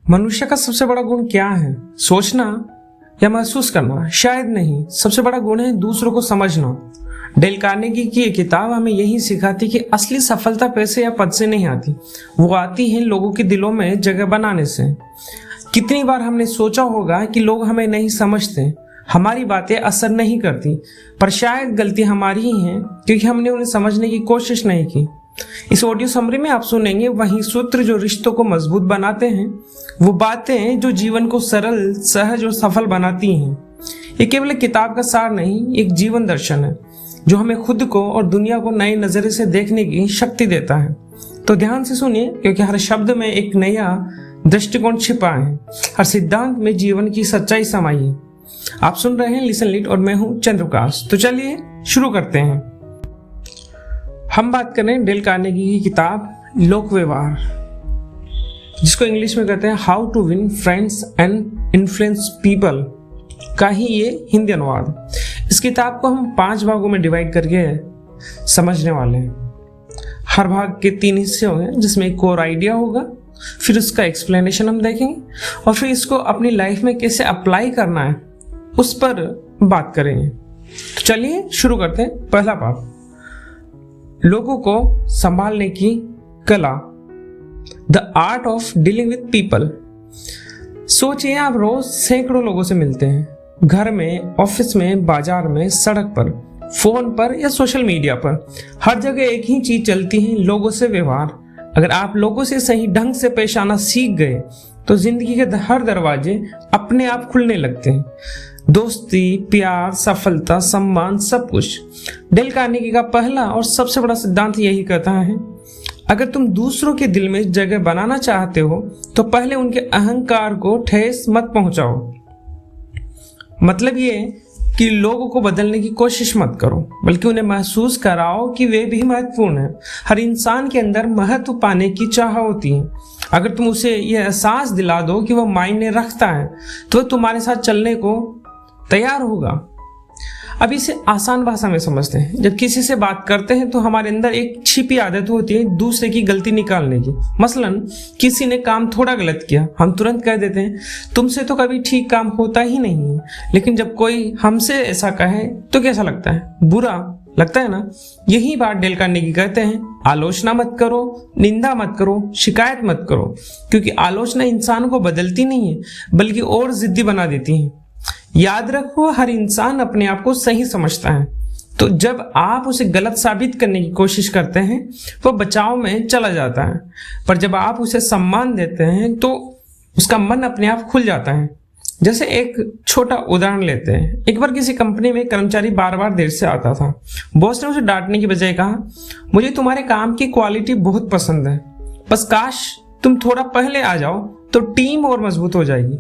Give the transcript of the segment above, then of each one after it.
मनुष्य का सबसे बड़ा गुण क्या है? सोचना या महसूस करना? शायद नहीं। सबसे बड़ा गुण है दूसरों को समझना। डेल कार्नेगी की ये किताब हमें यही सिखाती कि असली सफलता पैसे या पद से नहीं आती, वो आती है लोगों के दिलों में जगह बनाने से। कितनी बार हमने सोचा होगा कि लोग हमें नहीं समझते, हमारी बातें असर नहीं करती, पर शायद गलती हमारी ही है क्योंकि हमने उन्हें समझने की कोशिश नहीं की। इस ऑडियो समरी में आप सुनेंगे वही सूत्र जो रिश्तों को मजबूत बनाते हैं, वो बातें जो जीवन को सरल, सहज और सफल बनाती हैं। ये केवल एक किताब का सार नहीं, एक जीवन दर्शन है जो हमें खुद को और दुनिया को नए नजरिए से देखने की शक्ति देता है। तो ध्यान से सुनिए, क्योंकि हर शब्द में एक नया दृष्टिकोण छिपा है, हर सिद्धांत में जीवन की सच्चाई समाई है। आप सुन रहे हैं लिसन लीड और मैं हूं चंद्रप्रकाश। तो चलिए शुरू करते हैं। हम बात करें डेल कार्नेगी की किताब लोक व्यवहार, जिसको इंग्लिश में कहते हैं how to win friends and influence people का ही ये हिंदी अनुवाद। इस किताब को हम 5 भागों में डिवाइड करके समझने वाले हैं। हर भाग के 3 हिस्से होंगे, जिसमें एक कोर आइडिया होगा, फिर उसका एक्सप्लेनेशन हम देखेंगे और फिर इसको अपनी लाइफ में कैसे अप्लाई करना है उस पर बात करेंगे। तो चलिए शुरू करते हैं। पहला भाग, लोगों को संभालने की कला, the art of dealing with people. सोचिए, आप रोज सैकड़ों लोगों से मिलते हैं, घर में, ऑफिस में, बाजार में, सड़क पर, फोन पर या सोशल मीडिया पर। हर जगह एक ही चीज चलती है, लोगों से व्यवहार। अगर आप लोगों से सही ढंग से पेश आना सीख गए तो जिंदगी के हर दरवाजे अपने आप खुलने लगते हैं। दोस्ती, प्यार, सफलता, सम्मान, सब कुछ। डेल कार्नेगी का पहला और सबसे बड़ा सिद्धांत यही कहता है, अगर तुम दूसरों के दिल में जगह बनाना चाहते हो तो पहले उनके अहंकार को ठेस मत पहुंचाओ। मतलब ये कि लोगों को बदलने की कोशिश मत करो, बल्कि उन्हें महसूस कराओ कि वे भी महत्वपूर्ण हैं। हर इंसान के अंदर महत्व पाने की चाह होती है। अगर तुम उसे यह एहसास दिला दो कि वह मायने रखता है तो वह तुम्हारे साथ चलने को तैयार होगा। अब इसे आसान भाषा में समझते हैं। जब किसी से बात करते हैं तो हमारे अंदर एक छिपी आदत होती है दूसरे की गलती निकालने की। मसलन किसी ने काम थोड़ा गलत किया, हम तुरंत कह देते हैं तुमसे तो कभी ठीक काम होता ही नहीं है। लेकिन जब कोई हमसे ऐसा कहे तो कैसा लगता है? बुरा लगता है ना। यही बात डेल कार्नेगी कहते हैं, आलोचना मत करो, निंदा मत करो, शिकायत मत करो, क्योंकि आलोचना इंसान को बदलती नहीं है बल्कि और जिद्दी बना देती है। याद रखो, हर इंसान अपने आप को सही समझता है, तो जब आप उसे गलत साबित करने की कोशिश करते हैं वो बचाव में चला जाता है। पर जब आप उसे सम्मान देते हैं तो उसका मन अपने आप खुल जाता है। जैसे एक छोटा उदाहरण लेते हैं। एक बार किसी कंपनी में कर्मचारी बार बार देर से आता था। बॉस ने उसे डांटने की बजाय कहा, मुझे तुम्हारे काम की क्वालिटी बहुत पसंद है, बस काश तुम थोड़ा पहले आ जाओ तो टीम और मजबूत हो जाएगी।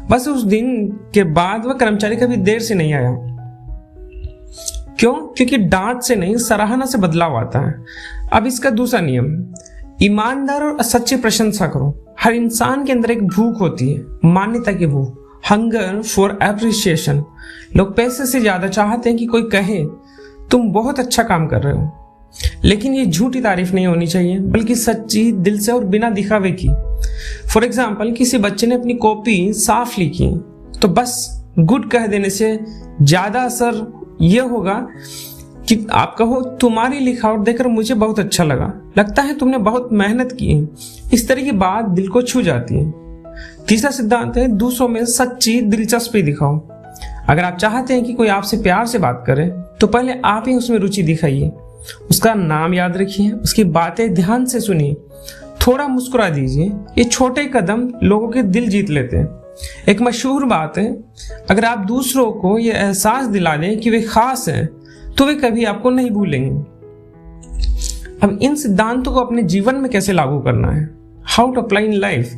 बस उस दिन के बाद वह कर्मचारी कभी देर से नहीं आया। क्यों? क्योंकि डांट से नहीं, सराहना से बदलाव आता है। अब इसका दूसरा नियम, ईमानदार और सच्ची प्रशंसा करो। हर इंसान के अंदर एक भूख होती है, मान्यता की भूख, हंगर फॉर एप्रिसिएशन। लोग पैसे से ज्यादा चाहते हैं कि कोई कहे तुम बहुत अच्छा काम कर रहे हो, लेकिन ये झूठी तारीफ नहीं होनी चाहिए, बल्कि सच्ची, दिल से और बिना दिखावे की। फॉर एग्जाम्पल, किसी बच्चे ने अपनी कॉपी साफ लिखी तो बस गुड कह देने से ज्यादा असर यह होगा कि आप कहो तुम्हारी लिखावट देखकर मुझे बहुत अच्छा लगा, लगता है तुमने बहुत मेहनत की है। इस तरह की बात दिल को छू जाती है। तीसरा सिद्धांत है, दूसरों में सच्ची दिलचस्पी दिखाओ। अगर आप चाहते हैं कि कोई आपसे प्यार से बात करे तो पहले आप ही उसमें रुचि दिखाइए। उसका नाम याद रखिए, उसकी बातें ध्यान से सुनिए, थोड़ा मुस्कुरा दीजिए। ये छोटे कदम लोगों के दिल जीत लेते हैं। एक मशहूर बात है, अगर आप दूसरों को ये एहसास दिला दें कि वे खास हैं तो वे कभी आपको नहीं भूलेंगे। अब इन सिद्धांतों को अपने जीवन में कैसे लागू करना है, how to apply in life.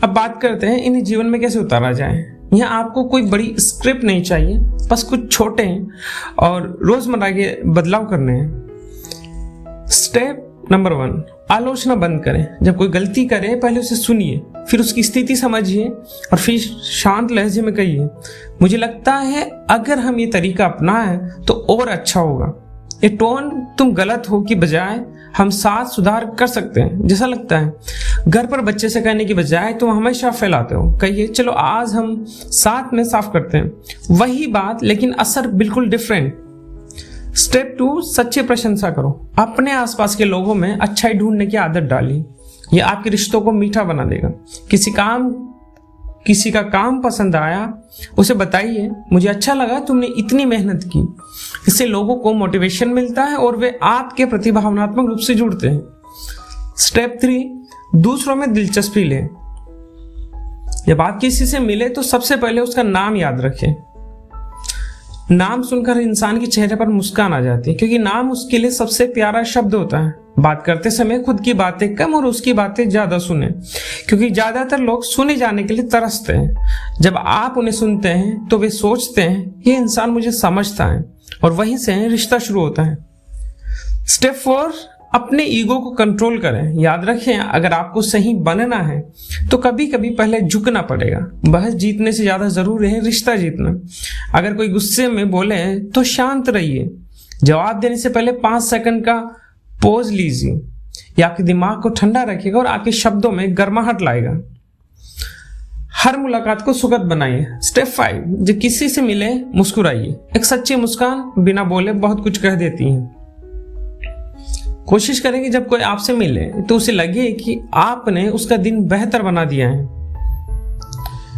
अब बात करते हैं इन्हें जीवन में कैसे उतारा जाए। यहाँ आपको कोई बड़ी स्क्रिप्ट नहीं चाहिए, बस कुछ छोटे और रोजमर्रा के बदलाव करने हैं। स्टेप नंबर 1, आलोचना बंद करें। जब कोई गलती करे पहले उसे सुनिए, फिर उसकी स्थिति समझिए और फिर शांत लहजे में कहिए, मुझे लगता है अगर हम ये तरीका अपनाएं तो और अच्छा होगा। ये टोन तुम गलत हो की बजाय हम साथ सुधार कर सकते हैं। जैसा लगता है घर पर बच्चे से कहने की बजाय तुम हमेशा फैलाते हो, कहिए चलो आज हम साथ में साफ करते हैं। वही बात लेकिन असर बिल्कुल डिफरेंट। स्टेप 2, सच्ची प्रशंसा करो। अपने आसपास के लोगों में अच्छाई ढूंढने की आदत डालिए। यह आपके रिश्तों को मीठा बना देगा। किसी का काम पसंद आया, उसे बताइए मुझे अच्छा लगा तुमने इतनी मेहनत की। इससे लोगों को मोटिवेशन मिलता है और वे आपके प्रति भावनात्मक रूप से जुड़ते हैं। स्टेप 3, दूसरों में दिलचस्पी लें। जब आप किसी से मिले तो सबसे पहले उसका नाम याद रखें। नाम सुनकर इंसान के चेहरे पर मुस्कान आ जाती है, क्योंकि नाम उसके लिए सबसे प्यारा शब्द होता है। बात करते समय खुद की बातें कम और उसकी बातें ज्यादा सुने, क्योंकि ज्यादातर लोग सुने जाने के लिए तरसते हैं। जब आप उन्हें सुनते हैं तो वे सोचते हैं ये इंसान मुझे समझता है, और वहीं से रिश्ता शुरू होता है। स्टेप 4, अपने ईगो को कंट्रोल करें। याद रखें, अगर आपको सही बनना है तो कभी कभी पहले झुकना पड़ेगा। बहस जीतने से ज्यादा जरूरी है रिश्ता जीतना। अगर कोई गुस्से में बोले तो शांत रहिए। जवाब देने से पहले 5 सेकंड का पॉज लीजिए। यह आपके दिमाग को ठंडा रखेगा और आपके शब्दों में गर्माहट लाएगा। हर मुलाकात को सुखद बनाइए। स्टेप 5, जब किसी से मिले मुस्कुराइए। एक सच्ची मुस्कान बिना बोले बहुत कुछ कह देती है। कोशिश करें कि जब कोई आपसे मिले तो उसे लगे कि आपने उसका दिन बेहतर बना दिया है।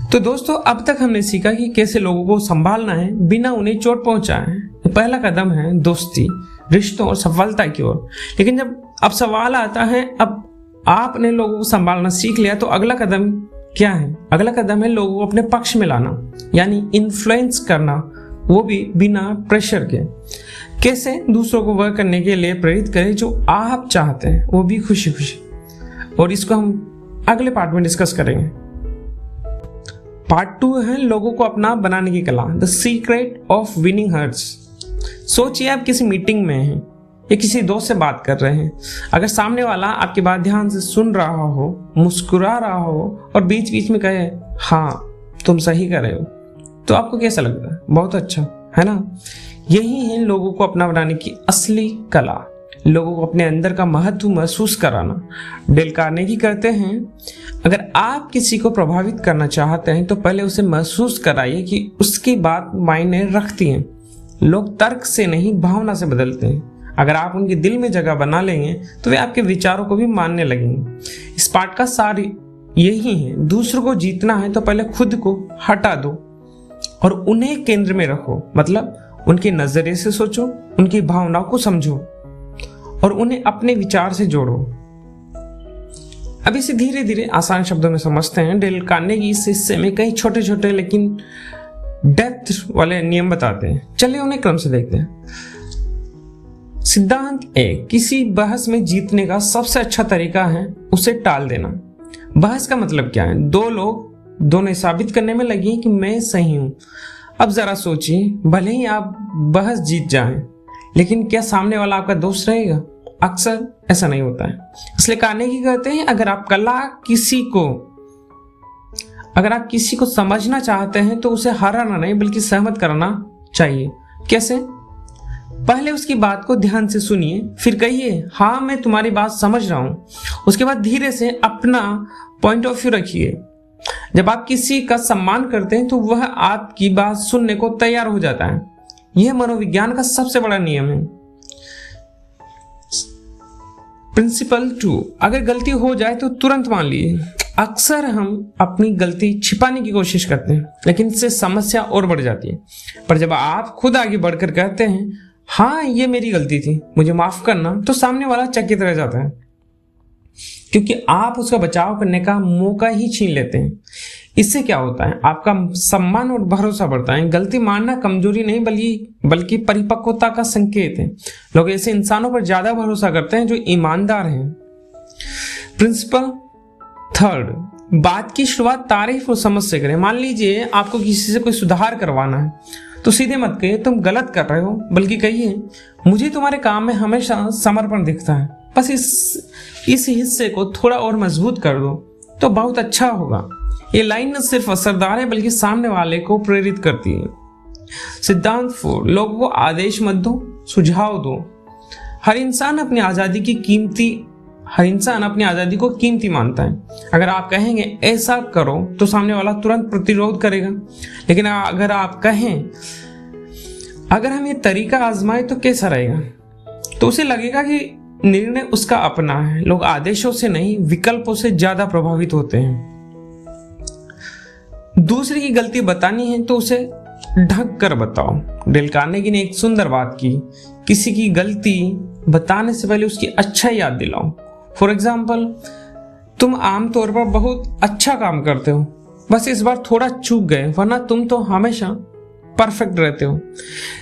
तो दोस्तों, अब तक हमने सीखा कि कैसे लोगों को संभालना है बिना उन्हें चोट पहुंचाए। पहला कदम है दोस्ती, रिश्तों और सफलता की ओर। लेकिन जब अब सवाल आता है, अब आपने लोगों को संभालना सीख लिया तो अगला कदम क्या है? अगला कदम है लोगों को अपने पक्ष में लाना, यानी इन्फ्लुएंस करना, वो भी बिना प्रेशर के। कैसे दूसरों को वह करने के लिए प्रेरित करें जो आप चाहते हैं, वो भी खुशी खुशी। और इसको हम अगले पार्ट में डिस्कस करेंगे। पार्ट 2 है लोगों को अपना बनाने की कला, the secret of winning hearts. सोचिए आप किसी मीटिंग में हैं या किसी दोस्त से बात कर रहे हैं। अगर सामने वाला आपकी बात ध्यान से सुन रहा हो, मुस्कुरा रहा हो और बीच बीच में कहे हाँ तुम सही कर रहे हो, तो आपको कैसा लगता है? बहुत अच्छा, है ना? यही है लोगों को अपना बनाने की असली कला, लोगों को अपने अंदर का महत्व महसूस कराना। डेल कार्नेगी कहते हैं, अगर आप किसी को प्रभावित करना चाहते हैं तो पहले उसे महसूस कराइए कि उसकी बात मायने रखती है। लोग तर्क से नहीं, भावना से बदलते हैं। अगर आप उनके दिल में जगह बना लेंगे तो वे आपके विचारों को भी मानने लगेंगे। इस पाठ का सार यही है, दूसरों को जीतना है तो पहले खुद को हटा दो और उन्हें केंद्र में रखो। मतलब उनके नजरिए से सोचो, उनकी भावनाओं को समझो और उन्हें अपने विचार से जोड़ो। अब इसे धीरे धीरे आसान शब्दों में समझते हैं। डेल कार्नेगी इस हिस्से में कई छोटे छोटे लेकिन डेप्थ वाले नियम बताते हैं। चलिए उन्हें क्रम से देखते हैं। सिद्धांत 1, किसी बहस में जीतने का सबसे अच्छा तरीका है उसे टाल देना। बहस का मतलब क्या है? दो लोग दोनों साबित करने में लगे कि मैं सही हूं। अब जरा सोचिए, भले ही आप बहस जीत जाएं, लेकिन क्या सामने वाला आपका दोस्त रहेगा? अक्सर ऐसा नहीं होता है। इसलिए कार्नेगी कहते हैं, अगर आप किसी को समझना चाहते हैं तो उसे हराना नहीं बल्कि सहमत करना चाहिए। कैसे? पहले उसकी बात को ध्यान से सुनिए, फिर कहिए हाँ मैं तुम्हारी बात समझ रहा हूं। उसके बाद धीरे से अपना पॉइंट ऑफ व्यू रखिए। जब आप किसी का सम्मान करते हैं तो वह आपकी बात सुनने को तैयार हो जाता है। यह मनोविज्ञान का सबसे बड़ा नियम है। प्रिंसिपल 2, अगर गलती हो जाए तो तुरंत मान लीजिए। अक्सर हम अपनी गलती छिपाने की कोशिश करते हैं, लेकिन इससे समस्या और बढ़ जाती है। पर जब आप खुद आगे बढ़कर कहते हैं हाँ ये मेरी गलती थी, मुझे माफ करना, तो सामने वाला चकित रह जाता है, क्योंकि आप उसका बचाव करने का मौका ही छीन लेते हैं। इससे क्या होता है? आपका सम्मान और भरोसा बढ़ता है। गलती मानना कमजोरी नहीं बल्कि परिपक्वता का संकेत है। लोग ऐसे इंसानों पर ज्यादा भरोसा करते हैं जो ईमानदार हैं। प्रिंसिपल 3, बात की शुरुआत तारीफ और समझ से करें। मान लीजिए आपको किसी से कोई सुधार करवाना है तो सीधे मत कहिए तुम गलत कर रहे हो, बल्कि कहिए मुझे तुम्हारे काम में हमेशा समर्पण दिखता है। बस इस हिस्से को थोड़ा और मजबूत कर दो तो बहुत अच्छा होगा। ये लाइन न सिर्फ असरदार है बल्कि सामने वाले को प्रेरित करती है। सिद्धांत 4, लोगों को आदेश मत दो, सुझाव दो। हर इंसान अपनी आज़ादी को कीमती मानता है। अगर आप कहेंगे ऐसा करो तो सामने वाला तुरंत प्रतिरोध करेगा। लेकिन अगर आप कहें अगर हम ये तरीका आजमाए तो कैसा रहेगा, तो उसे लगेगा कि निर्णय उसका अपना है। लोग आदेशों से नहीं, विकल्पों से ज्यादा प्रभावित होते हैं। दूसरे की गलती बतानी है तो उसे ढक कर बताओ। डेल कार्नेगी ने एक सुंदर बात की, किसी की गलती बताने से पहले उसकी अच्छाई याद दिलाओ। फॉर एग्जाम्पल, तुम आमतौर पर बहुत अच्छा काम करते हो, बस इस बार थोड़ा चूक गए, वरना तुम तो हमेशा परफेक्ट रहते हो।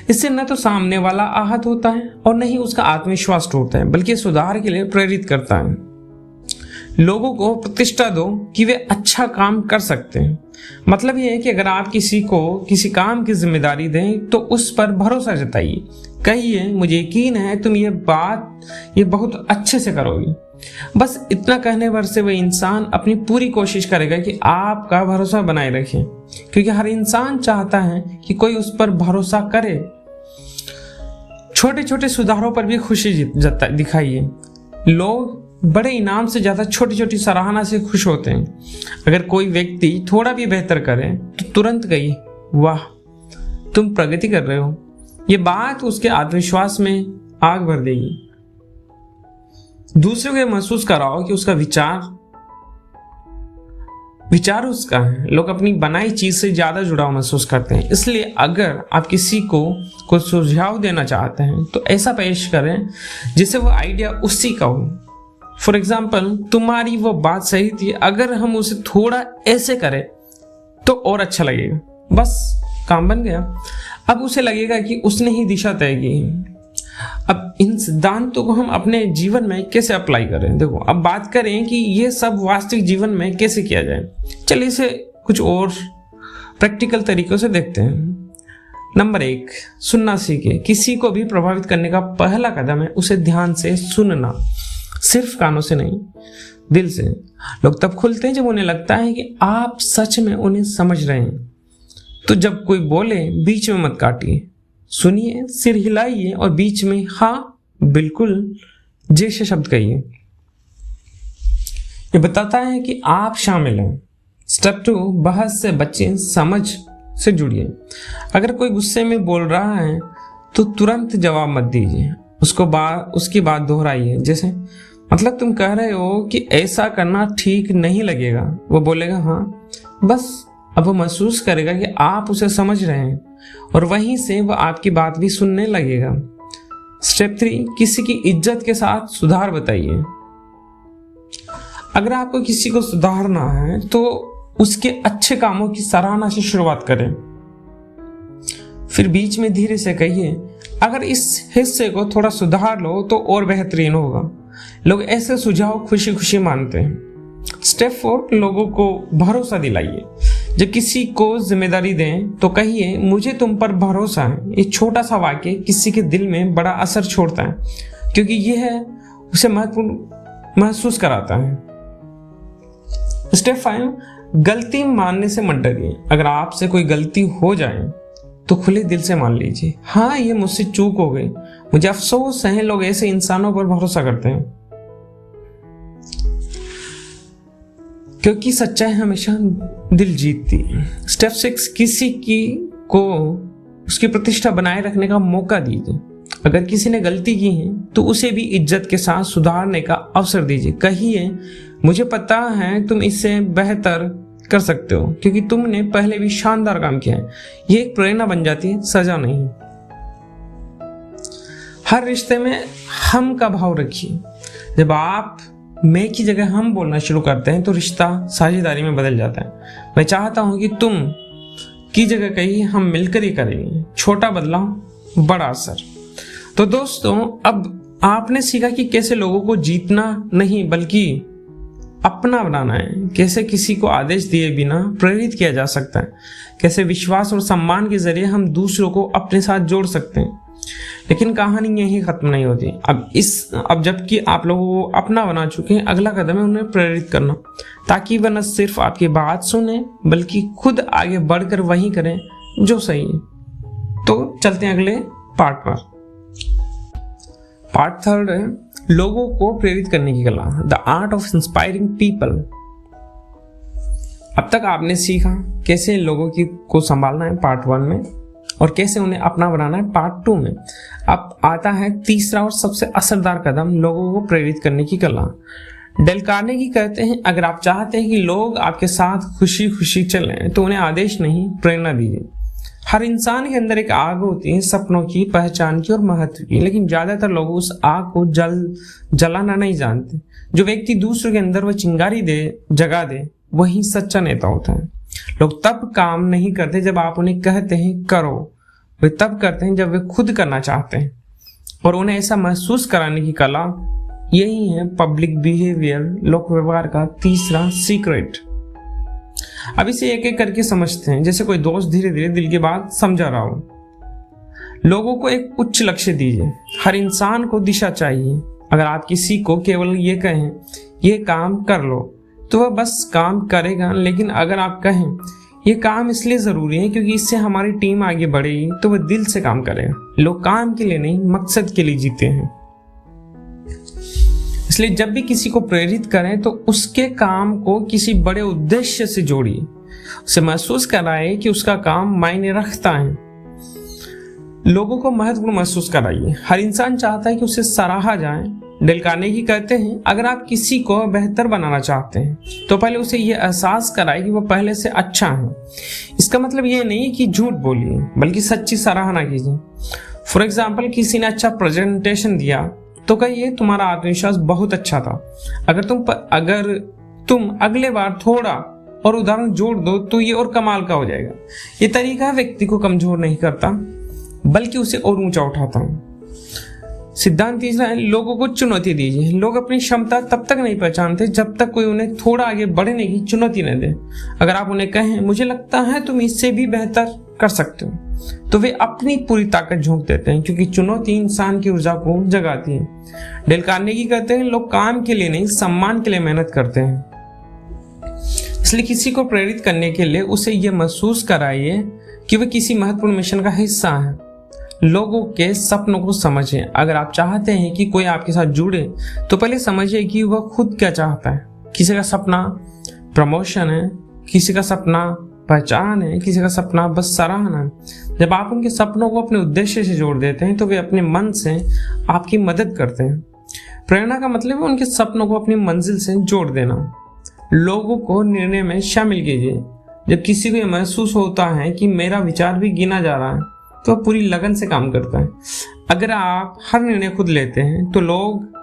इससे न तो सामने वाला आहत होता है और न ही उसका आत्मविश्वास टूटता है, बल्कि सुधार के लिए प्रेरित करता है। लोगों को प्रतिष्ठा दो कि वे अच्छा काम कर सकते हैं। मतलब यह है कि अगर आप किसी को किसी काम की जिम्मेदारी दें तो उस पर भरोसा जताइए। कहिए, मुझे यकीन है तुम ये बहुत अच्छे से करोगी। बस इतना कहने भर से वह इंसान अपनी पूरी कोशिश करेगा कि आपका भरोसा बनाए रखे, क्योंकि हर इंसान चाहता है कि कोई उस पर भरोसा करे। छोटे छोटे सुधारों पर भी खुशी दिखाइए। लोग बड़े इनाम से ज्यादा छोटी छोटी सराहना से खुश होते हैं। अगर कोई व्यक्ति थोड़ा भी बेहतर करे तो तुरंत कहिए, वाह तुम प्रगति कर रहे हो। ये बात उसके आत्मविश्वास में आग भर देगी। दूसरों को महसूस कराओ कि उसका विचार उसका है। लोग अपनी बनाई चीज से ज्यादा जुड़ाव महसूस करते हैं। इसलिए अगर आप किसी को सुझाव देना चाहते हैं तो ऐसा पेश करें जिससे वो आइडिया उसी का हो। फॉर एग्जाम्पल, तुम्हारी वो बात सही थी, अगर हम उसे थोड़ा ऐसे करें तो और अच्छा लगेगा। बस काम बन गया। अब उसे लगेगा कि उसने ही दिशा तय की। अब इन सिद्धांतों को हम अपने जीवन में कैसे अप्लाई करें। देखो, अब बात करें कि ये सब वास्तविक जीवन में कैसे किया जाए। चलिए इसे कुछ और प्रैक्टिकल तरीकों से देखते हैं। नंबर 1, सुनना सीखे। किसी को भी प्रभावित करने का पहला कदम है उसे ध्यान से सुनना, सिर्फ कानों से नहीं, दिल से। लोग तब खुलते हैं जब उन्हें लगता है कि आप सच में उन्हें समझ रहे हैं। तो जब कोई बोले, बीच में मत काटिए, सुनिए, सिर हिलाइए और बीच में हाँ बिल्कुल जैसे शब्द कहिए। ये बताता है कि आप शामिल हैं। स्टेप 2, बहस से बचें, समझ से जुड़िए। अगर कोई गुस्से में बोल रहा है तो तुरंत जवाब मत दीजिए, उसकी बात दोहराइए। जैसे, मतलब तुम कह रहे हो कि ऐसा करना ठीक नहीं लगेगा। वो बोलेगा हाँ, बस अब वो महसूस करेगा कि आप उसे समझ रहे हैं और वहीं से वो आपकी बात भी सुनने लगेगा। स्टेप 3, किसी की इज्जत के साथ सुधार बताइए। अगर आपको किसी को सुधारना है तो उसके अच्छे कामों की सराहना से शुरुआत करें। फिर बीच में धीरे से कहिए, अगर इस हिस्से को थोड़ा सुधार लो तो और बेहतरीन होगा। लोग ऐसे सुझाव खुशी खुशी मानते हैं। स्टेप 4, लोगों को भरोसा दिलाइए। जब किसी को जिम्मेदारी दें तो कहिए, मुझे तुम पर भरोसा है। ये छोटा सा वाक्य किसी के दिल में बड़ा असर छोड़ता है, क्योंकि यह उसे महत्वपूर्ण महसूस कराता है। स्टेप 5, गलती मानने से मत डरिए। अगर आपसे कोई गलती हो जाए तो खुले दिल से मान लीजिए, हाँ ये मुझसे चूक हो गई, मुझे अफसोस है। लोग ऐसे इंसानों पर भरोसा करते हैं क्योंकि सच्चाई हमेशा दिल जीतती है। स्टेप 6, किसी को उसकी प्रतिष्ठा बनाए रखने का मौका दीजिए। अगर किसी ने गलती की है तो उसे भी इज्जत के साथ सुधारने का अवसर दीजिए। कहिए, मुझे पता है तुम इससे बेहतर कर सकते हो, क्योंकि तुमने पहले भी शानदार काम किया है। ये एक प्रेरणा बन जाती है, सजा नहीं। हर रिश्ते में हम का भाव रखिए। जब आप मैं की जगह हम बोलना शुरू करते हैं तो रिश्ता साझेदारी में बदल जाता है। मैं चाहता हूं कि तुम की जगह कहिए, हम मिलकर ही करेंगे। छोटा बदलाव, बड़ा असर। तो दोस्तों, अब आपने सीखा कि कैसे लोगों को जीतना नहीं बल्कि अपना बनाना है, कैसे किसी को आदेश दिए बिना प्रेरित किया जा सकता है, कैसे विश्वास और सम्मान के जरिए हम दूसरों को अपने साथ जोड़ सकते हैं। लेकिन कहानी यही खत्म नहीं होती। अब जबकि आप लोगों को अपना बना चुके हैं, अगला कदम है उन्हें प्रेरित करना, ताकि वह न सिर्फ आपकी बात सुने बल्कि खुद आगे बढ़कर वही करें जो सही है। तो चलते हैं अगले पार्ट पर। पार्ट थर्ड है लोगों को प्रेरित करने की कला, the art of inspiring people. अब तक आपने सीखा कैसे लोगों को संभालना है पार्ट 1 में और कैसे उन्हें अपना बनाना है पार्ट 2 में। अब आता है तीसरा और सबसे असरदार कदम, लोगों को प्रेरित करने की कला। डेल कार्नेगी कहते हैं, अगर आप चाहते हैं कि लोग आपके साथ खुशी खुशी चलें तो उन्हें आदेश नहीं, प्रेरणा दीजिए। हर इंसान के अंदर एक आग होती है, सपनों की, पहचान की और महत्व की, लेकिन ज्यादातर लोग उस आग को जलाना नहीं जानते। जो व्यक्ति दूसरों के अंदर वह चिंगारी जगा दे, वही सच्चा नेता होता है। लोग तब काम नहीं करते जब आप उन्हें कहते हैं करो, वे तब करते हैं जब वे खुद करना चाहते हैं, और उन्हें ऐसा महसूस कराने की कला, यही है पब्लिक बिहेवियर, लोक व्यवहार का तीसरा सीक्रेट। अब इसे एक एक करके समझते हैं, जैसे कोई दोस्त धीरे धीरे दिल की बात समझा रहा हो। लोगों को एक उच्च लक्ष्य दीजिए। हर इंसान को दिशा चाहिए। अगर आप किसी को केवल ये कहें ये काम कर लो तो वह बस काम करेगा, लेकिन अगर आप कहें ये काम इसलिए जरूरी है क्योंकि इससे हमारी टीम आगे बढ़ेगी, तो वह दिल से काम करेगा। लोग काम के लिए नहीं, मकसद के लिए जीते हैं। इसलिए जब भी किसी को प्रेरित करें तो उसके काम को किसी बड़े उद्देश्य से जोड़िए, उसे महसूस कराइए कि उसका काम मायने रखता है। लोगों को महत्वपूर्ण महसूस कराइए। हर इंसान चाहता है कि उसे सराहा जाए। डेल कार्नेगी कहते हैं, अगर आप किसी को बेहतर बनाना चाहते हैं तो पहले उसे यह एहसास कराइए कि वह पहले से अच्छा है। इसका मतलब यह नहीं कि झूठ बोलिए, बल्कि सच्ची सराहना कीजिए। फॉर एग्जाम्पल, किसी ने अच्छा प्रेजेंटेशन दिया तो कहिए तुम्हारा आत्मविश्वास बहुत अच्छा था। अगर तुम अगले बार थोड़ा और उदाहरण जोड़ दो तो ये और कमाल का हो जाएगा। ये तरीका व्यक्ति को कमजोर नहीं करता, बल्कि उसे और ऊंचा उठाता है। सिद्धांत तीसरा है, लोगों को चुनौती दीजिए। लोग अपनी क्षमता तब तक नहीं पहचानते जब तक कोई उन्हें थोड़ा आगे बढ़ने की चुनौती न दे। अगर आप उन्हें कहें मुझे लगता है तुम इससे भी बेहतर कर सकते हो, तो वे अपनी पूरी ताकत झोंक देते हैं, क्योंकि चुनौती इंसान की ऊर्जा को जगाती है। डेल कार्नेगी कहते हैं, लोग काम के लिए नहीं, सम्मान के लिए मेहनत करते हैं। इसलिए किसी को प्रेरित करने के लिए उसे यह महसूस कराइए कि वह किसी महत्वपूर्ण मिशन का हिस्सा है। लोगों के सपनों को समझें। अगर आप चाहते हैं कि कोई आपके साथ जुड़े तो पहले समझिए कि वह खुद क्या चाहता है। किसी का सपना प्रमोशन है, किसी का सपना पहचान है, किसी का सपना बस सराहना है। जब आप उनके सपनों को अपने उद्देश्य से जोड़ देते हैं तो वे अपने मन से आपकी मदद करते हैं। प्रेरणा का मतलब है उनके सपनों को अपनी मंजिल से जोड़ देना। लोगों को निर्णय में शामिल कीजिए। जब किसी को यह महसूस होता है कि मेरा विचार भी गिना जा रहा है तो वह पूरी लगन से काम करता है। अगर आप हर निर्णय खुद लेते हैं तो लोग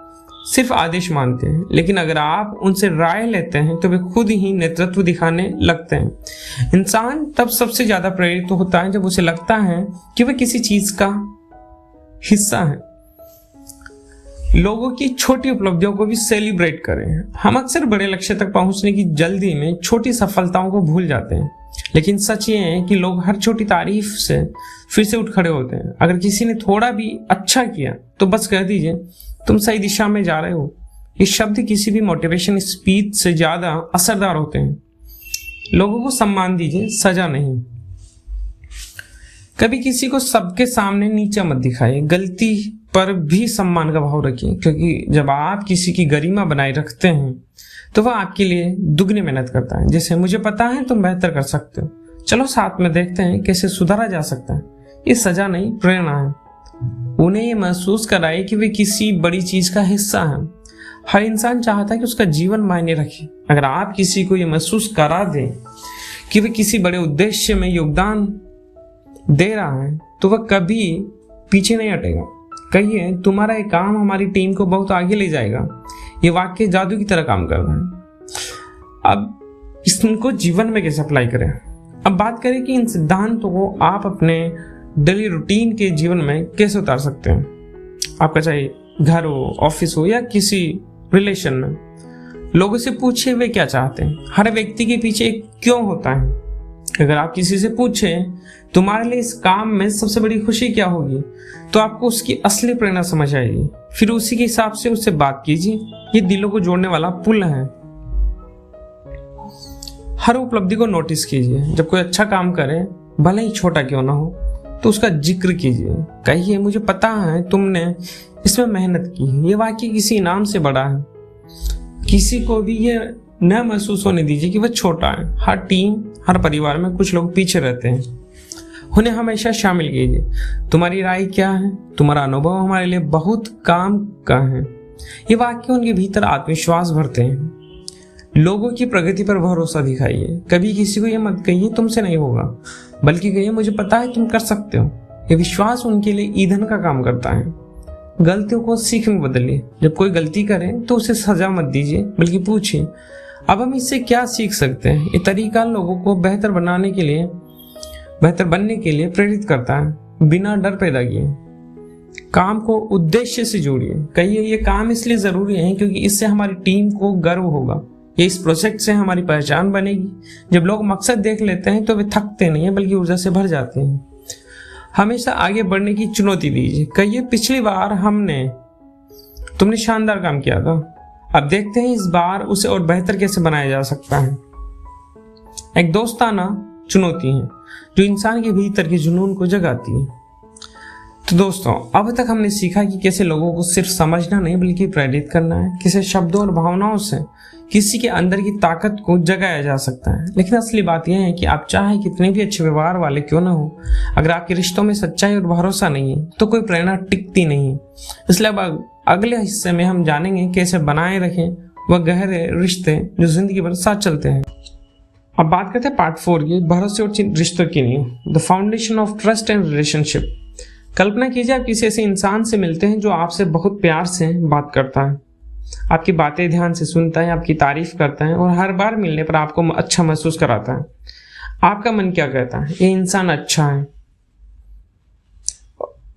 सिर्फ आदेश मानते हैं, लेकिन अगर आप उनसे राय लेते हैं तो वे खुद ही नेतृत्व दिखाने लगते हैं। इंसान तब सबसे ज्यादा प्रेरित होता है जब उसे लगता है कि वह किसी चीज का हिस्सा है। लोगों की छोटी उपलब्धियों को भी सेलिब्रेट करें। हम अक्सर बड़े लक्ष्य तक पहुंचने की जल्दी में छोटी सफलताओं को भूल जाते हैं, लेकिन सच ये है कि लोग हर छोटी तारीफ से फिर से उठ खड़े होते हैं। अगर किसी ने थोड़ा भी अच्छा किया तो बस कह दीजिए तुम सही दिशा में जा रहे हो। ये शब्द किसी भी मोटिवेशन स्पीच से ज्यादा असरदार होते हैं। लोगों को सम्मान दीजिए, सजा नहीं। कभी किसी को सबके सामने नीचा मत दिखाइए। गलती पर भी सम्मान का भाव रखिए, क्योंकि जब आप किसी की गरिमा बनाए रखते हैं तो वह आपके लिए दुगनी मेहनत करता है। जैसे मुझे पता है तुम बेहतर कर सकते हो, चलो साथ में देखते हैं कैसे सुधारा जा सकता है। ये सजा नहीं, प्रेरणा है। उन्हें ये महसूस कराए कि वे किसी बड़ी चीज का हिस्सा है। हर इंसान चाहता है कि उसका जीवन मायने रखे। अगर आप किसी को ये महसूस करा दें कि वे किसी बड़े उद्देश्य में योगदान दे रहा है तो वह कभी पीछे नहीं हटेगा। कहिए तुम्हारा ये काम हमारी टीम को बहुत आगे ले जाएगा। ये वाक्य जादू की तरह काम कर रहा है। अब इसको जीवन में कैसे अप्लाई करें। अब बात करें कि इन सिद्धांतों को आप अपने डेली रूटीन के जीवन में कैसे उतार सकते हैं। आपका चाहे घर हो, ऑफिस हो या किसी रिलेशन में, लोगों से पूछिए वे क्या चाहते हैं। हर व्यक्ति के पीछे क्यों होता है। अगर आप किसी से पूछें तुम्हारे लिए इस काम में सबसे बड़ी खुशी क्या होगी, तो आपको उसकी असली प्रेरणा समझ आएगी। फिर उसी के हिसाब से उससे बात कीजिए। ये दिलों को जोड़ने वाला पुल है। हर उपलब्धि को नोटिस कीजिए। जब कोई अच्छा काम करे, भले ही छोटा क्यों ना हो, तो उसका जिक्र कीजिए। कहिए मुझे पता है तुमने इसमें मेहनत की है। ये वाकई किसी इनाम से बड़ा है। किसी को भी ये न महसूस होने दीजिए कि वह छोटा है। हर टीम, हर परिवार में कुछ लोग पीछे रहते हैं, उन्हें हमेशा शामिल कीजिए। तुम्हारी राय क्या है? तुम्हारा अनुभव हमारे लिए बहुत काम का है। ये वाक्य उनके भीतर आत्मविश्वास भरते हैं। लोगों की प्रगति पर भरोसा दिखाइए। कभी किसी को यह मत कहिए तुमसे नहीं होगा, बल्कि कहिए मुझे पता है तुम कर सकते हो। ये विश्वास उनके लिए ईंधन का काम करता है। गलतियों को सीख में बदलिए। जब कोई गलती करे तो उसे सजा मत दीजिए, बल्कि पूछिए अब हम इससे क्या सीख सकते हैं। ये तरीका लोगों को बेहतर बनने के लिए प्रेरित करता है, बिना डर पैदा किए। काम को उद्देश्य से जोड़िए। कहिए ये काम इसलिए जरूरी है क्योंकि इससे हमारी टीम को गर्व होगा। ये इस प्रोजेक्ट से हमारी पहचान बनेगी। जब लोग मकसद देख लेते हैं तो वे थकते नहीं हैं, बल्कि ऊर्जा से भर जाते हैं। हमेशा आगे बढ़ने की चुनौती दीजिए। कहिए पिछली बार तुमने शानदार काम किया था, अब देखते हैं इस बार उसे और बेहतर कैसे बनाया जा सकता है। एक दोस्ताना चुनौती है जो इंसान के भीतर के जुनून को जगाती है। तो दोस्तों, अब तक हमने सीखा कि कैसे लोगों को सिर्फ समझना नहीं बल्कि प्रेरित करना है। कैसे शब्दों और भावनाओं से किसी के अंदर की ताकत को जगाया जा सकता है। लेकिन असली बात यह है कि आप चाहे कितने भी अच्छे व्यवहार वाले क्यों ना हो, अगर आपके रिश्तों में सच्चाई और भरोसा नहीं है तो कोई प्रेरणा टिकती नहीं है। इसलिए अब अगले हिस्से में हम जानेंगे कैसे बनाए रखें वह गहरे रिश्ते जो जिंदगी भर साथ चलते हैं। अब बात करते हैं पार्ट 4 की, भरोसे और रिश्तों की नींव, the foundation of trust and relationship. कल्पना कीजिए आप किसी ऐसे इंसान से मिलते हैं जो आपसे बहुत प्यार से बात करता है, आपकी बातें ध्यान से सुनता है, आपकी तारीफ करता है और हर बार मिलने पर आपको अच्छा महसूस कराता है। आपका मन क्या कहता है? ये इंसान अच्छा है,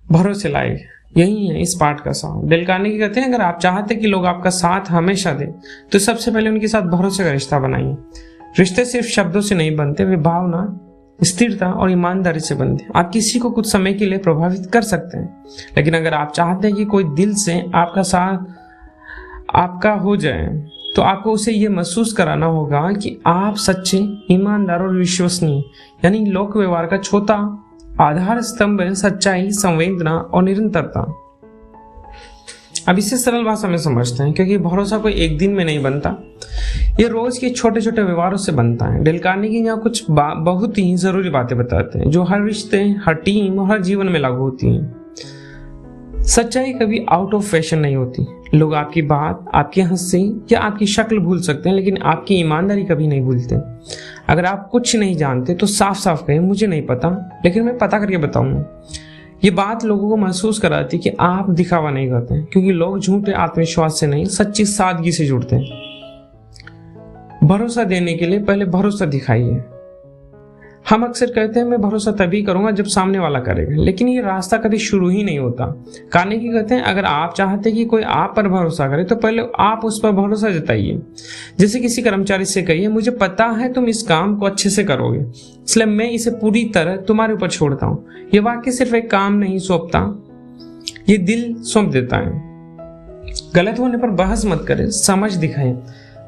भरोसे लायक। यही है इस पार्ट का साथ। डेल कार्नेगी कहते हैं अगर आप चाहते कि लोग आपका साथ हमेशा दें तो सबसे पहले उनके साथ भरोसे का रिश्ता बनाइए। रिश्ते सिर्फ शब्दों से नहीं बनते, वे भावना, स्थिरता और ईमानदारी से बनते हैं। आप किसी को कुछ समय के लिए प्रभावित कर सकते हैं, लेकिन अगर आप चाहते हैं कि कोई दिल से आपका साथ आपका हो जाए तो आपको उसे यह महसूस कराना होगा कि आप सच्चे, ईमानदार और विश्वसनीय, यानी लोक व्यवहार का छोटा आधार स्तंभ है सच्चाई, संवेदना और निरंतरता। अब इसे सरल भाषा में समझते हैं, क्योंकि भरोसा कोई एक दिन में नहीं बनता, ये रोज के छोटे छोटे व्यवहारों से बनता है। डेल कार्नेगी यहाँ कुछ बहुत ही जरूरी बातें बताते हैं जो हर रिश्ते, हर टीम और हर जीवन में लागू होती हैं। सच्चाई कभी आउट ऑफ फैशन नहीं होती। लोग आपकी बात, आपकी हंसी या आपकी शक्ल भूल सकते हैं, लेकिन आपकी ईमानदारी कभी नहीं भूलते। अगर आप कुछ नहीं जानते तो साफ साफ कहें मुझे नहीं पता, लेकिन मैं पता करके बताऊंगा। ये बात लोगों को महसूस कराती है कि आप दिखावा नहीं करते, क्योंकि लोग झूठे आत्मविश्वास से नहीं, सच्ची सादगी से जुड़ते हैं। भरोसा देने के लिए पहले भरोसा दिखाइए। हम अक्सर कहते हैं मैं भरोसा तभी करूंगा जब सामने वाला करेगा, लेकिन ये रास्ता कभी शुरू ही नहीं होता। कार्नेगी कहते हैं अगर आप चाहते कि कोई आप पर भरोसा करे तो पहले आप उस पर भरोसा जताइए। जैसे किसी कर्मचारी से कहिए मुझे पता है तुम इस काम को अच्छे से करोगे, इसलिए मैं इसे पूरी तरह तुम्हारे ऊपर छोड़ता हूँ। ये वाक्य सिर्फ एक काम नहीं सौंपता, ये दिल सौंप देता है। गलत होने पर बहस मत करें, समझ दिखाएं।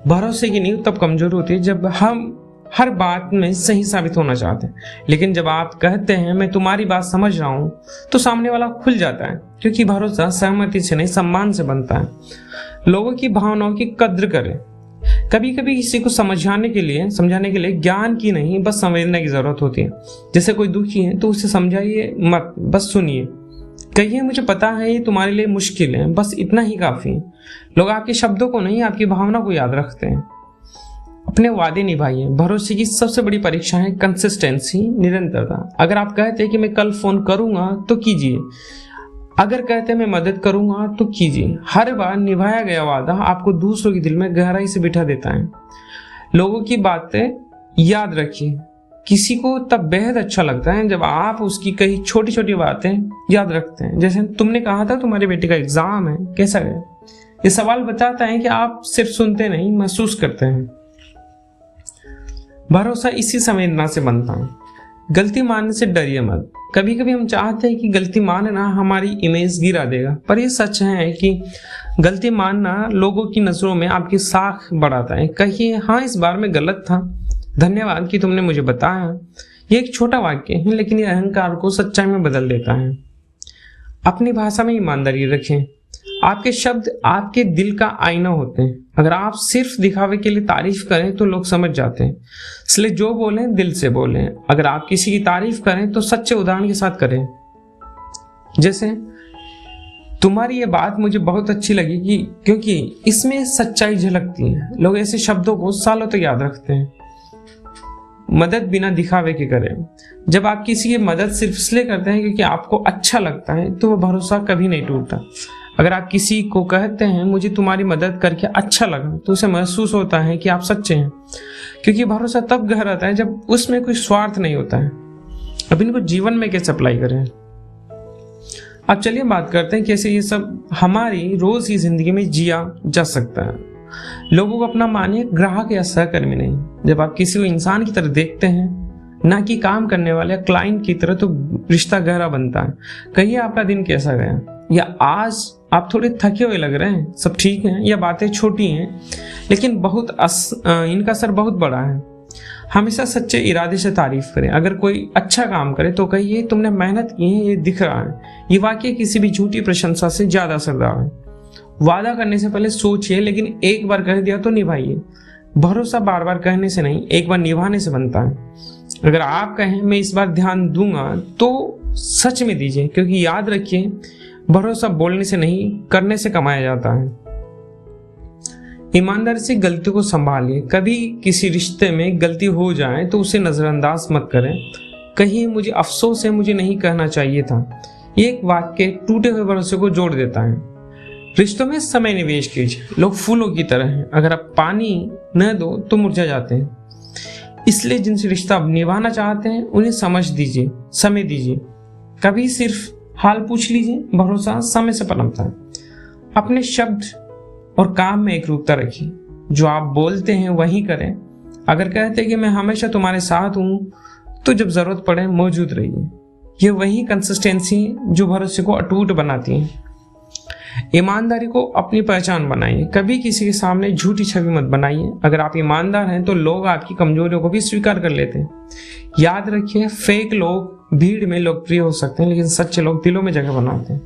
भरोसे की नींव तब कमजोर होती है जब हम हर बात में सही साबित होना चाहते हैं, लेकिन जब आप कहते हैं मैं तुम्हारी बात समझ रहा हूं तो सामने वाला खुल जाता है, क्योंकि भरोसा सहमति से नहीं सम्मान से बनता है। लोगों की भावनाओं की कद्र करें। कभी कभी किसी को समझाने के लिए ज्ञान की नहीं बस संवेदना की जरूरत होती है। जैसे कोई दुखी है तो उसे समझाइए मत, बस सुनिए। कहिए मुझे पता है ये तुम्हारे लिए मुश्किल है, बस इतना ही काफी है। लोग आपके शब्दों को नहीं, आपकी भावना को याद रखते हैं। अपने वादे निभाइए। भरोसे की सबसे बड़ी परीक्षा है कंसिस्टेंसी, निरंतरता। अगर आप कहते हैं कि मैं कल फोन करूंगा तो कीजिए, अगर कहते हैं मैं मदद करूंगा तो कीजिए। हर बार निभाया गया वादा आपको दूसरों के दिल में गहराई से बिठा देता है। लोगों की बातें याद रखिए। किसी को तब बेहद अच्छा लगता है जब आप उसकी कई छोटी छोटी बातें याद रखते हैं। जैसे तुमने कहा था तुम्हारे बेटे का एग्जाम है, कैसा गया? ये सवाल बताता है कि आप सिर्फ सुनते नहीं, महसूस करते हैं। भरोसा इसी संवेदना से बनता है। गलती मानने से डरिए मत। कभी कभी हम चाहते हैं कि गलती मानना हमारी इमेज गिरा देगा, पर यह सच है कि गलती मानना लोगों की नजरों में आपकी साख बढ़ाता है। कहिए हाँ इस बार मैं गलत था, धन्यवाद कि तुमने मुझे बताया। ये एक छोटा वाक्य है, लेकिन यह अहंकार को सच्चाई में बदल देता है। अपनी भाषा में ईमानदारी रखें। आपके शब्द आपके दिल का आईना होते हैं। अगर आप सिर्फ दिखावे के लिए तारीफ करें तो लोग समझ जाते हैं, इसलिए जो बोलें दिल से बोलें। अगर आप किसी की तारीफ करें तो सच्चे उदाहरण के साथ करें। जैसे तुम्हारी ये बात मुझे बहुत अच्छी लगी क्योंकि इसमें सच्चाई झलकती है। लोग ऐसे शब्दों को सालों तक याद रखते हैं। मदद बिना दिखावे के करें। जब आप किसी की मदद सिर्फ इसलिए करते हैं क्योंकि आपको अच्छा लगता है तो वह भरोसा कभी नहीं टूटता। अगर आप किसी को कहते हैं मुझे तुम्हारी मदद करके अच्छा लगा, तो उसे महसूस होता है कि आप सच्चे हैं, क्योंकि भरोसा तब गहराता है जब उसमें कोई स्वार्थ नहीं होता है। अब इनको जीवन में कैसे अप्लाई करें। अब चलिए बात करते हैं कैसे ये सब हमारी रोज की जिंदगी में जिया जा सकता है। लोगों को अपना मानिए, ग्राहक या सहकर्मी नहीं। जब आप किसी को इंसान की तरह देखते हैं, ना कि काम करने वाले या क्लाइंट की तरह, तो रिश्ता गहरा बनता है। कहिए आपका दिन कैसा गया, या आज आप थोड़े थके हुए लग रहे हैं, सब ठीक है, या बातें छोटी हैं लेकिन इनका असर बहुत बड़ा है। हमेशा सच्चे इरादे से तारीफ करें। अगर कोई अच्छा काम करे तो कहिए तुमने मेहनत की है, ये दिख रहा है। ये वाकई किसी भी झूठी प्रशंसा से ज्यादा असरदार है। वादा करने से पहले सोचिए, लेकिन एक बार कह दिया तो निभाइए। भरोसा बार बार कहने से नहीं, एक बार निभाने से बनता है। अगर आप कहें मैं इस बार ध्यान दूंगा, तो सच में दीजिए, क्योंकि याद रखिए भरोसा बोलने से नहीं, करने से कमाया जाता है। ईमानदारी से गलती को संभालिए। कभी किसी रिश्ते में गलती हो जाए तो उसे नजरअंदाज मत करें। कहिए मुझे अफसोस है, मुझे नहीं कहना चाहिए था। ये एक वाक्य टूटे हुए भरोसे को जोड़ देता है। रिश्तों में समय निवेश कीजिए। लोग फूलों की तरह हैं, अगर आप पानी न दो तो मुरझा जाते हैं। इसलिए जिनसे रिश्ता आप निभाना चाहते हैं उन्हें समझ दीजिए, समय दीजिए। कभी सिर्फ हाल पूछ लीजिए। भरोसा समय से पनपता है। अपने शब्द और काम में एक रूपता रखिए। जो आप बोलते हैं वही करें। अगर कहते हैं कि मैं हमेशा तुम्हारे साथ हूं, तो जब जरूरत पड़े मौजूद रहिए। ये वही कंसिस्टेंसी जो भरोसे को अटूट बनाती है। ईमानदारी को अपनी पहचान बनाइए। कभी किसी के सामने झूठी छवि मत बनाइए। अगर आप ईमानदार हैं तो लोग आपकी कमजोरियों को भी स्वीकार कर लेते हैं। याद रखिए, फेक लोग भीड़ में लोकप्रिय हो सकते हैं, लेकिन सच्चे लोग दिलों में जगह बनाते हैं।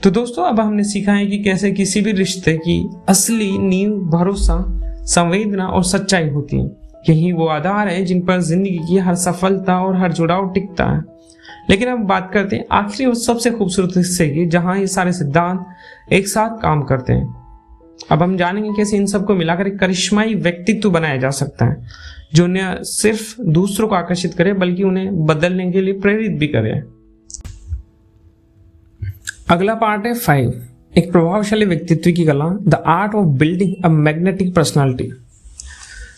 तो दोस्तों, अब हमने सीखा है कि कैसे किसी भी रिश्ते की असली नींव भरोसा, संवेदना और सच्चाई होती है। यही वो आधार है जिन पर जिंदगी की हर सफलता और हर जुड़ाव टिकता है। लेकिन अब बात करते हैं आखिरी और सबसे खूबसूरत हिस्से की, जहां ये सारे सिद्धांत एक साथ काम करते हैं। अब हम जानेंगे कैसे इन सबको मिलाकर एक करिश्माई व्यक्तित्व बनाया जा सकता है, जो न सिर्फ दूसरों को आकर्षित करे बल्कि उन्हें बदलने के लिए प्रेरित भी करे। अगला पार्ट है 5, एक प्रभावशाली व्यक्तित्व की कला, the art of building a magnetic personality.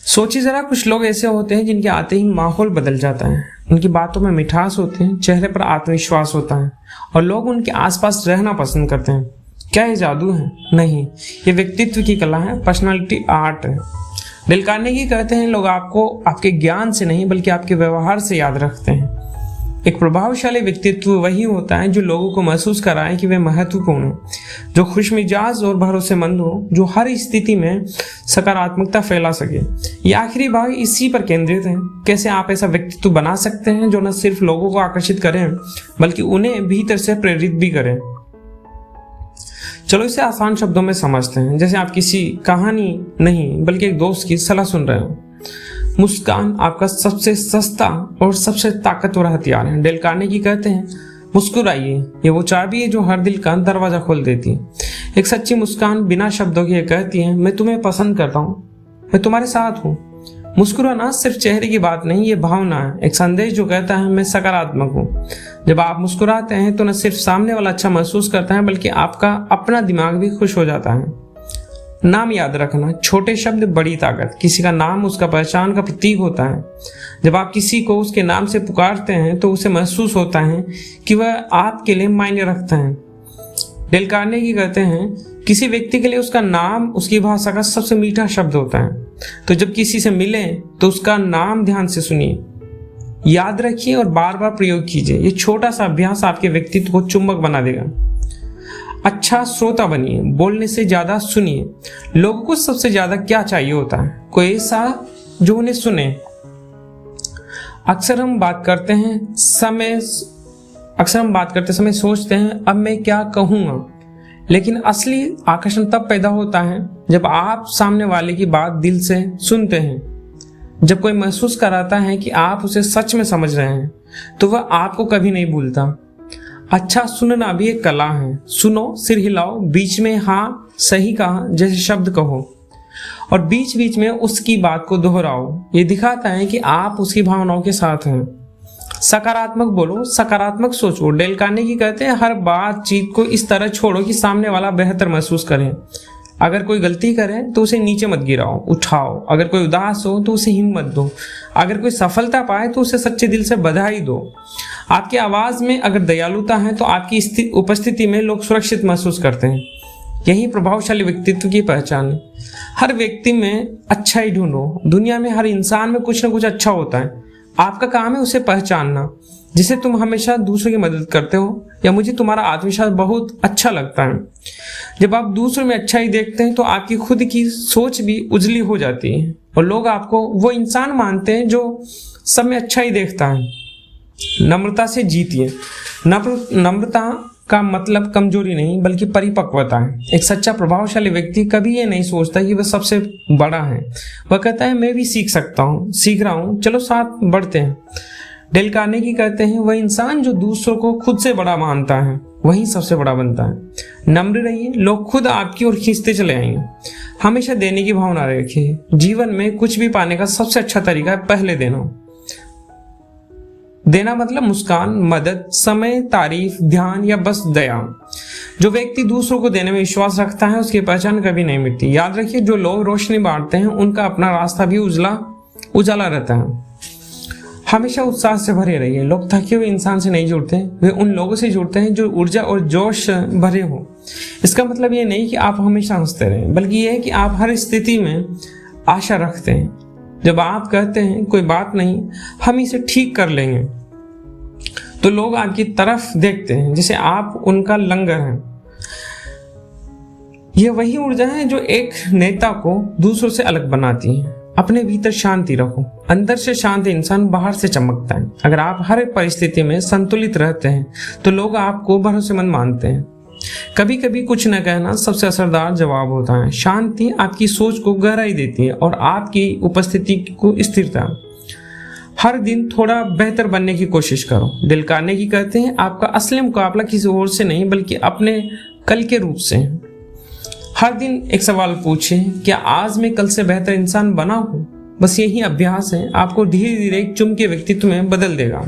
सोचिए जरा, कुछ लोग ऐसे होते हैं जिनके आते ही माहौल बदल जाता है। उनकी बातों में मिठास होती है, चेहरे पर आत्मविश्वास होता है और लोग उनके आसपास रहना पसंद करते हैं। क्या ये जादू है? नहीं, ये व्यक्तित्व की कला है, पर्सनालिटी आर्ट है। डेल कार्नेगी कहते हैं लोग आपको आपके ज्ञान से नहीं बल्कि आपके व्यवहार से याद रखते हैं। एक प्रभावशाली व्यक्तित्व वही होता है जो लोगों को महसूस कराए कि वे महत्वपूर्ण हैं, जो खुशमिजाज और भरोसेमंद हो, जो हर स्थिति में सकारात्मकता फैला सके। ये आखिरी भाग इसी पर केंद्रित है। कैसे आप ऐसा व्यक्तित्व बना सकते हैं जो न सिर्फ लोगों को आकर्षित करें बल्कि उन्हें भीतर से प्रेरित भी करें। चलो इसे आसान शब्दों में समझते हैं। जैसे आप किसी कहानी नहीं बल्कि एक दोस्त की सलाह सुन रहे हो। मुस्कान आपका सबसे सस्ता और सबसे ताकतवर हथियार है। डेल कार्नेगी कहते हैं मुस्कुराइए, ये वो चाबी है जो हर दिल का दरवाजा खोल देती है। एक सच्ची मुस्कान बिना शब्दों के कहती है मैं तुम्हें पसंद करता हूँ, मैं तुम्हारे साथ हूँ। मुस्कुराना सिर्फ चेहरे की बात नहीं, ये भावना है, एक संदेश जो कहता है मैं सकारात्मक हूँ। जब आप मुस्कुराते हैं तो न सिर्फ सामने वाला अच्छा महसूस करता है बल्कि आपका अपना दिमाग भी खुश हो जाता है। नाम याद रखना, छोटे शब्द बड़ी ताकत। किसी का नाम उसका पहचान का प्रतीक होता है। जब आप किसी को उसके नाम से पुकारते हैं तो उसे महसूस होता है कि वह आपके लिए मायने रखता है। डेल कार्नेगी कहते हैं किसी व्यक्ति के लिए उसका नाम उसकी भाषा का सबसे मीठा शब्द होता है। तो जब किसी से मिले तो उसका नाम ध्यान से सुनिए, याद रखिए और बार बार प्रयोग कीजिए। ये छोटा सा अभ्यास आपके व्यक्तित्व को चुंबक बना देगा। अच्छा श्रोता बनिए, बोलने से ज्यादा सुनिए। लोगों को सबसे ज्यादा क्या चाहिए होता है? कोई ऐसा जो उन्हें सुने। अक्सर हम बात करते समय सोचते हैं अब मैं क्या कहूँगा, लेकिन असली आकर्षण तब पैदा होता है जब आप सामने वाले की बात दिल से सुनते हैं। जब कोई महसूस कराता है कि आप उसे सच में समझ रहे हैं तो वह आपको कभी नहीं भूलता। अच्छा सुनना भी एक कला है। सुनो, सिर हिलाओ, बीच में हाँ सही कहा जैसे शब्द कहो और बीच बीच में उसकी बात को दोहराओ। ये दिखाता है कि आप उसकी भावनाओं के साथ हैं। सकारात्मक बोलो, सकारात्मक सोचो। डेल कार्नेगी कहते हैं हर बातचीत को इस तरह छोड़ो कि सामने वाला बेहतर महसूस करे। अगर कोई गलती करे तो उसे नीचे मत गिराओ, उठाओ। अगर कोई उदास हो तो उसे हिम्मत दो। अगर कोई सफलता पाए तो उसे सच्चे दिल से बधाई दो। आपकी आवाज में अगर दयालुता है तो आपकी उपस्थिति में लोग सुरक्षित महसूस करते हैं। यही प्रभावशाली व्यक्तित्व की पहचान है। हर व्यक्ति में अच्छाई ढूंढो। दुनिया में हर इंसान में कुछ ना कुछ अच्छा होता है। आपका काम है उसे पहचानना। जिसे तुम हमेशा दूसरों की मदद करते हो या मुझे तुम्हारा आत्मविश्वास बहुत अच्छा लगता है। जब आप दूसरों में अच्छाई देखते हैं तो आपकी खुद की सोच भी उजली हो जाती है और लोग आपको वो इंसान मानते हैं जो सब में अच्छाई देखता है। नम्रता से जीतिए। नम्रता का मतलब कमजोरी नहीं बल्कि परिपक्वता है। एक सच्चा प्रभावशाली व्यक्ति कभी ये नहीं सोचता कि वह सबसे बड़ा है। वह कहता है मैं भी सीख सकता हूँ, सीख रहा हूँ, चलो साथ बढ़ते हैं। डेल कार्नेगी कहते हैं वह इंसान जो दूसरों को खुद से बड़ा मानता है वही सबसे बड़ा बनता है। नम्र रहिए, लोग खुद आपकी ओर खींचते चले आएंगे। हमेशा देने की भावना रखिए। जीवन में कुछ भी पाने का सबसे अच्छा तरीका है पहले देना। देना मतलब मुस्कान, मदद, समय, तारीफ, ध्यान या बस दया। जो व्यक्ति दूसरों को देने में विश्वास रखता है उसकी पहचान कभी नहीं मिटती। याद रखिए जो लोग रोशनी बांटते हैं उनका अपना रास्ता भी उजाला रहता है। हमेशा उत्साह से भरे रहिए। लोग थके हुए इंसान से नहीं जुड़ते, वे उन लोगों से जुड़ते हैं जो ऊर्जा और जोश भरे हो। इसका मतलब ये नहीं कि आप हमेशा हंसते रहें, बल्कि यह है कि आप हर स्थिति में आशा रखते हैं। जब आप कहते हैं कोई बात नहीं, हम इसे ठीक कर लेंगे, तो लोग आपकी तरफ देखते हैं जैसे आप उनका लंगर हैं। यह वही ऊर्जा है जो एक नेता को दूसरों से अलग बनाती है। अपने भीतर शांति रखो। अंदर से शांत इंसान बाहर से चमकता है। अगर आप हर परिस्थिति में संतुलित रहते हैं तो लोग आपको भरोसेमंद मानते हैं। कभी कभी कुछ न कहना सबसे असरदार जवाब होता है। शांति आपकी सोच को गहराई देती है और आपकी उपस्थिति को स्थिरता। हर दिन थोड़ा बेहतर बनने की कोशिश करो। डेल कार्नेगी कहते हैं आपका असली मुकाबला किसी और से नहीं बल्कि अपने कल के रूप से है। हर दिन एक सवाल पूछें, क्या आज मैं कल से बेहतर इंसान बना हूँ? बस यही अभ्यास है, आपको धीरे धीरे एक चुम्बकीय व्यक्तित्व में बदल देगा।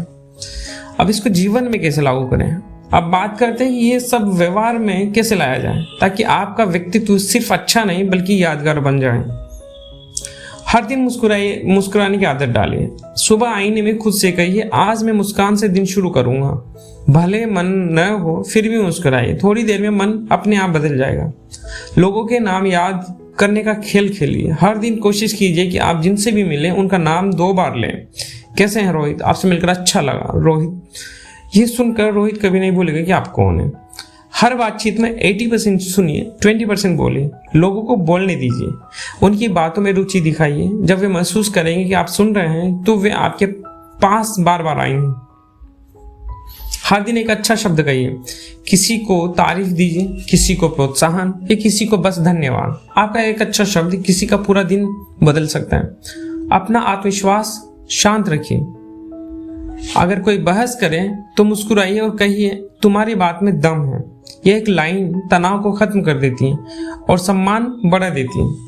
अब इसको जीवन में कैसे लागू करें? अब बात करते हैं कि ये सब व्यवहार में कैसे लाया जाए ताकि आपका व्यक्तित्व सिर्फ अच्छा नहीं बल्कि यादगार बन जाए। हर दिन मुस्कुराने की आदत डालिए। सुबह आईने में खुद से कहिए आज मैं मुस्कान से दिन शुरू करूंगा। भले मन न हो फिर भी मुस्कुराइए। थोड़ी देर में मन अपने आप बदल जाएगा। लोगों के नाम याद करने का खेल खेलिए। हर दिन कोशिश कीजिए कि आप जिनसे भी मिलें उनका नाम 2 बार लें। कैसे हैं रोहित? आपसे मिलकर अच्छा लगा रोहित। ये सुनकर रोहित कभी नहीं भूलेगा कि आप कौन है। हर बातचीत में 80% सुनिए, 20% बोलिए। लोगों को बोलने दीजिए। उनकी बातों में रुचि दिखाइए। जब वे महसूस करेंगे कि आप सुन रहे हैं तो वे आपके पास बार बार आएंगे। हर दिन एक अच्छा शब्द कहिए। किसी को तारीफ दीजिए, किसी को प्रोत्साहन या किसी को बस धन्यवाद। आपका एक अच्छा शब्द किसी का पूरा दिन बदल सकता है। अपना आत्मविश्वास शांत रखिए। अगर कोई बहस करे तो मुस्कुराइए और कहिए तुम्हारी बात में दम है। यह एक लाइन तनाव को खत्म कर देती है और सम्मान बढ़ा देती है।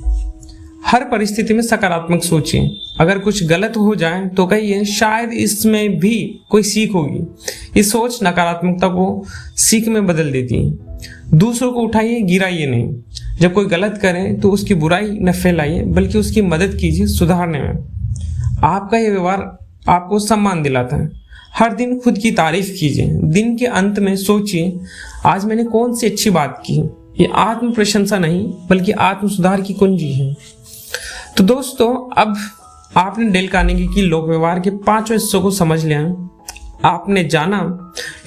हर परिस्थिति में सकारात्मक सोचिए। अगर कुछ गलत हो जाए तो कहिए शायद इसमें भी कोई सीख होगी। इस सोच नकारात्मकता को सीख में बदल देती है। दूसरों को उठाइए, गिराइए नहीं। जब कोई गलत करे तो उसकी बुराई न फैलाइए बल्कि उसकी मदद कीजिए सुधारने में। आपका यह व्यवहार आपको सम्मान दिलाता है। हर दिन खुद की तारीफ कीजिए। दिन के अंत में सोचिए आज मैंने कौन सी अच्छी बात की। ये आत्म प्रशंसा नहीं बल्कि आत्म सुधार की कुंजी है। तो दोस्तों, अब आपने डेल कार्नेगी की लोक व्यवहार के 5 हिस्सों को समझ लिया है। आपने जाना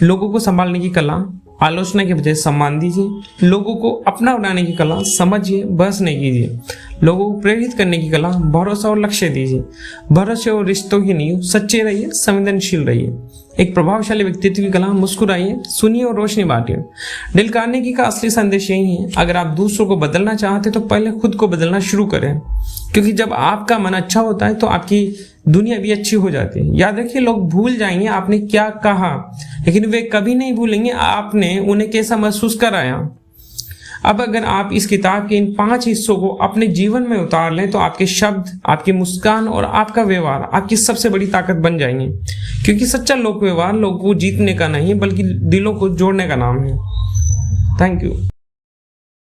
लोगों को संभालने की कला, आलोचना के बजाय सम्मान दीजिए। लोगों को अपना बनाने की कला, समझिए बहस नहीं कीजिए। लोगों को प्रेरित करने की कला, भरोसा और लक्ष्य दीजिए। भरोसे और रिश्तों की नींव, सच्चे रहिए, संवेदनशील रहिए। एक प्रभावशाली व्यक्तित्व की कला, मुस्कुराइए, सुनिए और रोशनी बांटिए। डेल कार्नेगी का असली संदेश यही है, अगर आप दूसरों को बदलना चाहते तो पहले खुद को बदलना शुरू करें, क्योंकि जब आपका मन अच्छा होता है तो आपकी दुनिया भी अच्छी हो जाती है। याद रखिए, लोग भूल जाएंगे आपने क्या कहा, लेकिन वे कभी नहीं भूलेंगे आपने उन्हें कैसा महसूस कराया। अब अगर आप इस किताब के इन 5 हिस्सों को अपने जीवन में उतार लें तो आपके शब्द, आपकी मुस्कान और आपका व्यवहार आपकी सबसे बड़ी ताकत बन जाएंगे, क्योंकि सच्चा लोक व्यवहार लोगों को जीतने का नहीं बल्कि दिलों को जोड़ने का नाम है। Thank you.